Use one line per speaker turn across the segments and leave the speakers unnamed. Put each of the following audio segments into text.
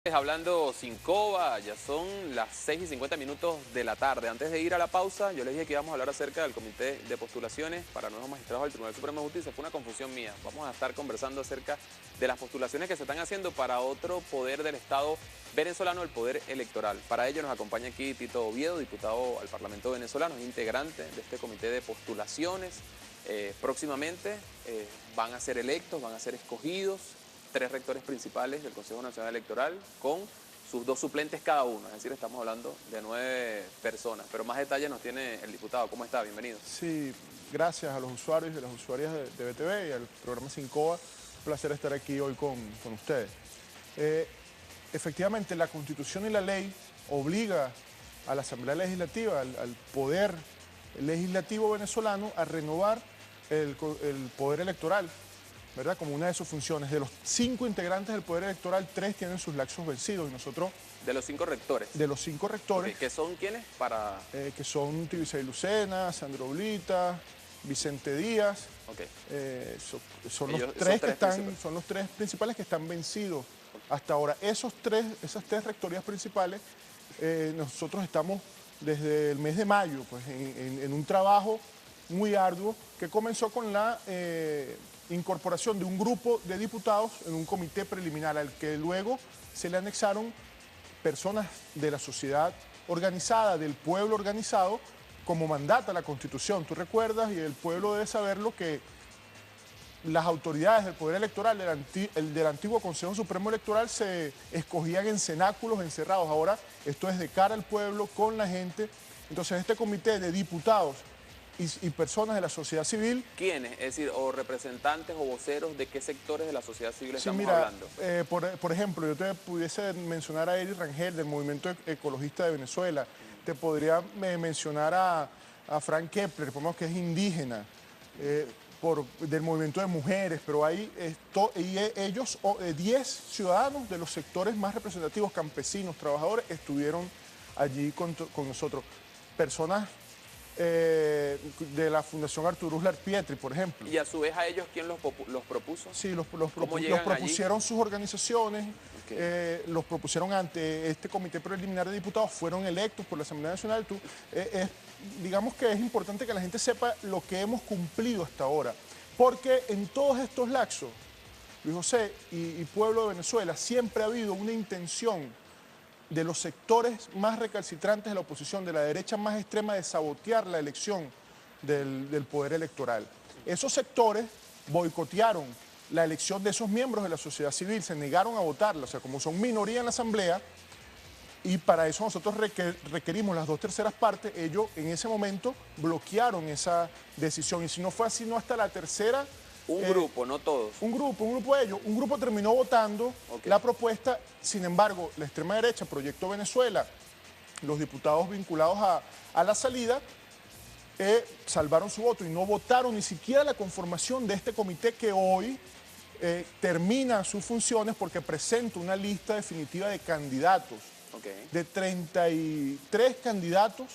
Hablando sin coba, ya son las 6:50 de la tarde. Antes de ir a la pausa, yo les dije que íbamos a hablar acerca del comité de postulaciones para nuevos magistrados del Tribunal Supremo de Justicia. Fue una confusión mía. Vamos a estar conversando acerca de las postulaciones que se están haciendo para otro poder del Estado venezolano, el poder electoral. Para ello nos acompaña aquí Tito Oviedo, diputado al Parlamento venezolano, es integrante de este comité de postulaciones. Próximamente van a ser electos, van a ser escogidos 3 rectores principales del Consejo Nacional Electoral con sus 2 suplentes cada uno, es decir, estamos hablando de 9 personas, pero más detalles nos tiene el diputado. ¿Cómo está? Bienvenido.
Sí, gracias a los usuarios y las usuarias de BTV y al programa Sin Coba. Un placer estar aquí hoy con ustedes. Efectivamente, la Constitución y la ley obliga a la Asamblea Legislativa, al poder legislativo venezolano, a renovar el poder electoral, ¿verdad? Como una de sus funciones. De los 5 integrantes del Poder Electoral, 3 tienen sus lapsos vencidos y nosotros...
De los 5 rectores.
De los 5 rectores.
¿Que son quiénes?
Que son Tibisay Lucena, Sandro Blita, Vicente Díaz.
Okay.
Son los 3 que están, son los 3 principales que están vencidos hasta ahora. Esas 3 rectorías principales, nosotros estamos desde el mes de mayo pues, en un trabajo muy arduo que comenzó con la incorporación de un grupo de diputados en un comité preliminar al que luego se le anexaron personas de la sociedad organizada, del pueblo organizado, como mandata la Constitución. Tú recuerdas, y el pueblo debe saberlo, que las autoridades del Poder Electoral, del antiguo Consejo Supremo Electoral, se escogían en cenáculos encerrados. Ahora esto es de cara al pueblo, con la gente. Entonces este comité de diputados y personas de la sociedad civil.
¿Quiénes? Es decir, o representantes o voceros de qué sectores de la sociedad civil estamos
mira,
hablando.
Por ejemplo, yo te pudiese mencionar a Eri Rangel del Movimiento Ecologista de Venezuela. Te podría mencionar a Frank Kepler, que es indígena, del Movimiento de Mujeres, pero hay ellos, 10 ciudadanos de los sectores más representativos, campesinos, trabajadores, estuvieron allí con nosotros. Personas de la Fundación Arturo Uslar Pietri, por ejemplo.
¿Y a su vez a ellos quién los propuso?
Sí, los propusieron allí sus organizaciones, okay. Los propusieron ante este comité preliminar de diputados, fueron electos por la Asamblea Nacional. Digamos que es importante que la gente sepa lo que hemos cumplido hasta ahora, porque en todos estos lapsos, Luis José y pueblo de Venezuela, siempre ha habido una intención de los sectores más recalcitrantes de la oposición, de la derecha más extrema, de sabotear la elección del poder electoral. Esos sectores boicotearon la elección de esos miembros de la sociedad civil, se negaron a votarla, o sea, como son minoría en la Asamblea, y para eso nosotros requerimos las 2/3 partes, ellos en ese momento bloquearon esa decisión, y si no fue así, no hasta la tercera.
Un grupo, no todos.
Un grupo de ellos. Un grupo terminó votando la propuesta. Sin embargo, la extrema derecha, Proyecto Venezuela, los diputados vinculados a la salida, salvaron su voto y no votaron ni siquiera la conformación de este comité que hoy termina sus funciones porque presenta una lista definitiva de candidatos. De 33 candidatos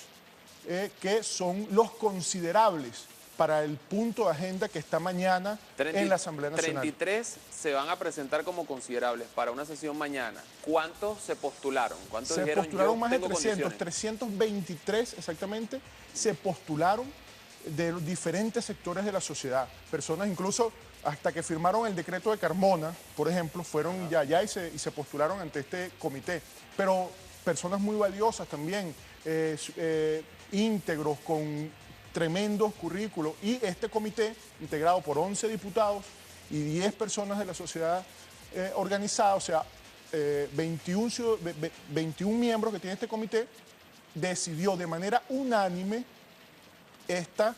que son los considerables para el punto de agenda que está mañana en la Asamblea Nacional.
33 se van a presentar como considerables para una sesión mañana. ¿Cuántos se postularon? ¿Cuántos
se
dijeron,
postularon más de
300,
323 exactamente, se postularon de los diferentes sectores de la sociedad. Personas incluso hasta que firmaron el decreto de Carmona, por ejemplo, fueron allá y se postularon ante este comité. Pero personas muy valiosas también, íntegros, con tremendos currículos, y este comité integrado por 11 diputados y 10 personas de la sociedad organizada, o sea, 21 miembros que tiene este comité, decidió de manera unánime esta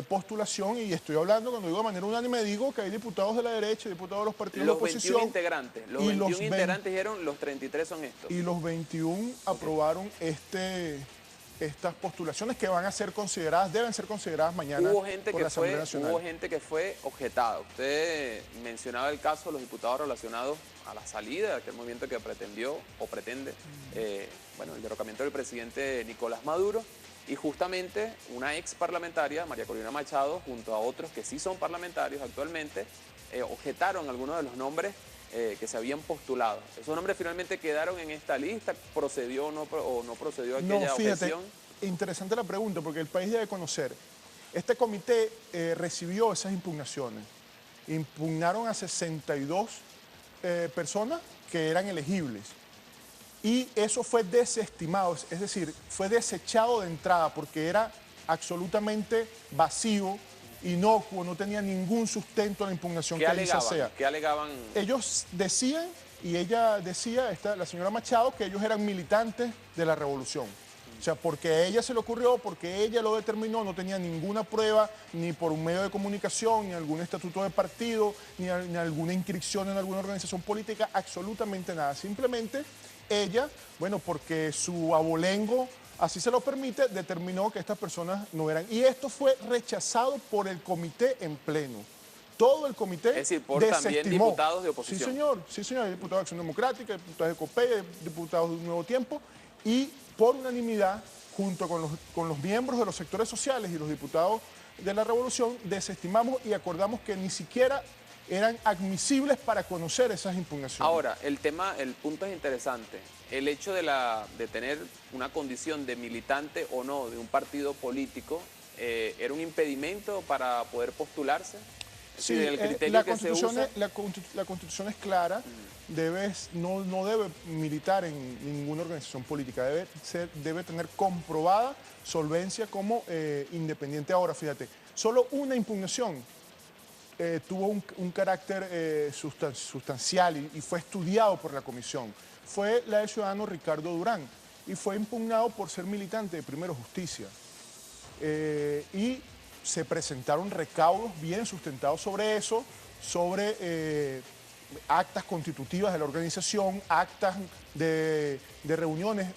postulación, y estoy hablando, cuando digo de manera unánime, digo que hay diputados de la derecha, diputados de los partidos de oposición.
Los 21 integrantes dijeron, los 33 son estos.
Y los 21 aprobaron estas postulaciones que van a ser consideradas, deben ser consideradas mañana por la Asamblea Nacional.
Hubo gente que fue objetada. Usted mencionaba el caso de los diputados relacionados a la salida de aquel movimiento que pretendió o pretende, el derrocamiento del presidente Nicolás Maduro, y justamente una ex parlamentaria, María Corina Machado, junto a otros que sí son parlamentarios actualmente, objetaron algunos de los nombres que se habían postulado. ¿Esos nombres finalmente quedaron en esta lista? ¿Procedió o no procedió aquella objeción?
Interesante la pregunta, porque el país debe conocer. Este comité recibió esas impugnaciones. Impugnaron a 62 personas que eran elegibles. Y eso fue desestimado, es decir, fue desechado de entrada porque era absolutamente vacío, inocuo, no tenía ningún sustento en la impugnación que ahí se hacía.
¿Qué alegaban?
Ellos decían, y ella decía, la señora Machado, que ellos eran militantes de la revolución. O sea, porque a ella se le ocurrió, porque ella lo determinó, no tenía ninguna prueba, ni por un medio de comunicación, ni algún estatuto de partido, ni alguna inscripción en alguna organización política, absolutamente nada. Simplemente ella, bueno, porque su abolengo así se lo permite, determinó que estas personas no eran. Y esto fue rechazado por el comité en pleno. Todo el comité
es decir, por también diputados de oposición.
Sí, señor, diputados de Acción Democrática, diputados de COPEI, diputados de Un Nuevo Tiempo, y por unanimidad, junto con los miembros de los sectores sociales y los diputados de la Revolución, desestimamos y acordamos que ni siquiera eran admisibles para conocer esas impugnaciones.
Ahora, el punto es interesante. El hecho de tener una condición de militante o no de un partido político, ¿era un impedimento para poder postularse?
Sí, el criterio la Constitución es clara, no debe militar en ninguna organización política, debe tener comprobada solvencia como independiente. Ahora, fíjate, solo una impugnación tuvo un carácter sustancial y fue estudiado por la comisión. Fue la del ciudadano Ricardo Durán y fue impugnado por ser militante de Primero Justicia. Y se presentaron recaudos bien sustentados sobre eso, sobre actas constitutivas de la organización, actas de reuniones,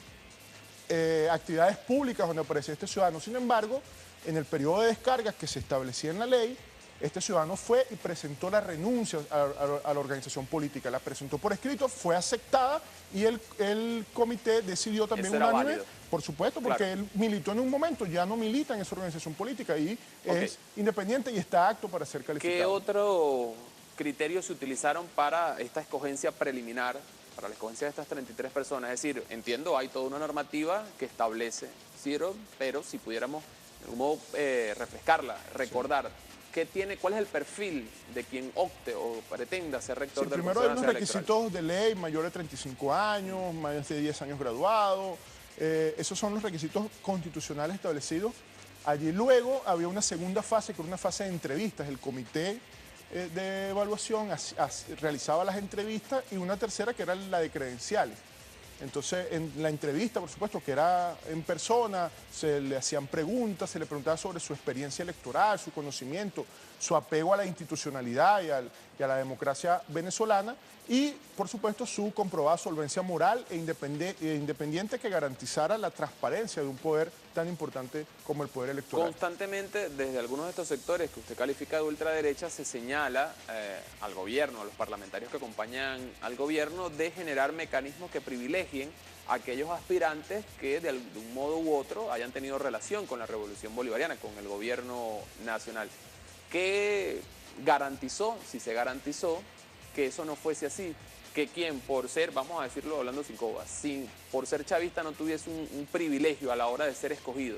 actividades públicas donde aparecía este ciudadano. Sin embargo, en el periodo de descargas que se establecía en la ley, este ciudadano fue y presentó la renuncia a la organización política. La presentó por escrito, fue aceptada y el comité decidió también unánime, por supuesto, porque él militó en un momento, ya no milita en esa organización política y es independiente y está apto para ser calificado.
¿Qué otro criterio se utilizaron para esta escogencia preliminar, para la escogencia de estas 33 personas? Es decir, entiendo, hay toda una normativa que establece, Ciro, pero si pudiéramos de algún modo refrescarla, recordar. ¿Cuál es el perfil de quien opte o pretenda ser rector del Consejo Nacional
Primero hay unos requisitos de ley, mayor de 35 años, más de 10 años graduado. Esos son los requisitos constitucionales establecidos. Allí luego había una segunda fase, que era una fase de entrevistas. El comité de evaluación realizaba las entrevistas y una tercera que era la de credenciales. Entonces, en la entrevista, por supuesto, que era en persona, se le hacían preguntas, se le preguntaba sobre su experiencia electoral, su conocimiento, su apego a la institucionalidad y a la democracia venezolana y, por supuesto, su comprobada solvencia moral e independiente que garantizara la transparencia de un poder tan importante como el poder electoral.
Constantemente, desde algunos de estos sectores que usted califica de ultraderecha, se señala al gobierno, a los parlamentarios que acompañan al gobierno, de generar mecanismos que privilegien a aquellos aspirantes que de un modo u otro hayan tenido relación con la revolución bolivariana, con el gobierno nacional. ¿Qué garantizó, si se garantizó, que eso no fuese así? Que quien por ser, vamos a decirlo hablando sin cobas, por ser chavista no tuviese un privilegio a la hora de ser escogido.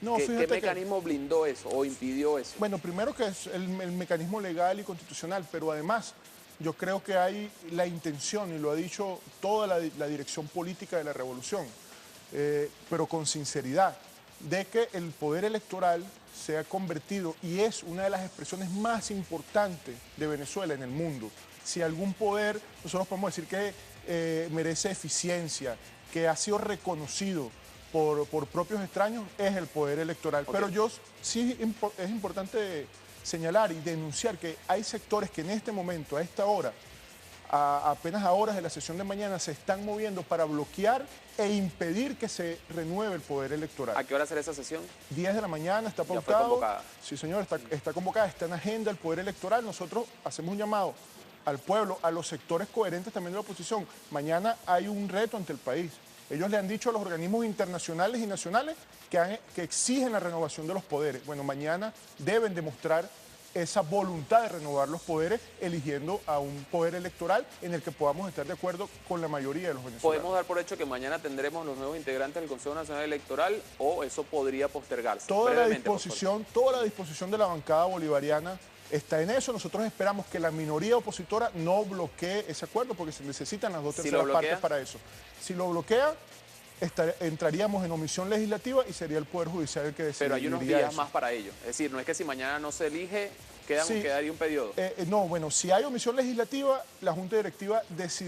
No,
¿Qué mecanismo blindó eso o impidió eso?
Bueno, primero que es el mecanismo legal y constitucional, pero además yo creo que hay la intención, y lo ha dicho toda la dirección política de la revolución, pero con sinceridad, de que el poder electoral se ha convertido y es una de las expresiones más importantes de Venezuela en el mundo. Si algún poder, nosotros podemos decir que merece eficiencia, que ha sido reconocido por propios extraños, es el poder electoral. Okay. Pero sí es importante señalar y denunciar que hay sectores que en este momento, a esta hora, apenas a horas de la sesión de mañana, se están moviendo para bloquear e impedir que se renueve el poder electoral.
¿A qué hora será esa sesión?
10 de la mañana, está pautado.
¿Ya fue convocada?
Sí, señor, está convocada, está en agenda el poder electoral. Nosotros hacemos un llamado al pueblo, a los sectores coherentes también de la oposición. Mañana hay un reto ante el país. Ellos le han dicho a los organismos internacionales y nacionales que exigen la renovación de los poderes. Bueno, mañana deben demostrar esa voluntad de renovar los poderes, eligiendo a un poder electoral en el que podamos estar de acuerdo con la mayoría de los venezolanos.
¿Podemos dar por hecho que mañana tendremos los nuevos integrantes del Consejo Nacional Electoral o eso podría postergarse?
Toda la disposición de la bancada bolivariana está en eso. Nosotros esperamos que la minoría opositora no bloquee ese acuerdo porque se necesitan las 2/3 partes para eso. Si lo bloquea, entraríamos en omisión legislativa y sería el Poder Judicial el que decidiría.
Pero hay unos días más para ello. Es decir, no es que si mañana no se elige, quedaría un periodo.
No, bueno, si hay omisión legislativa, la Junta Directiva decidiría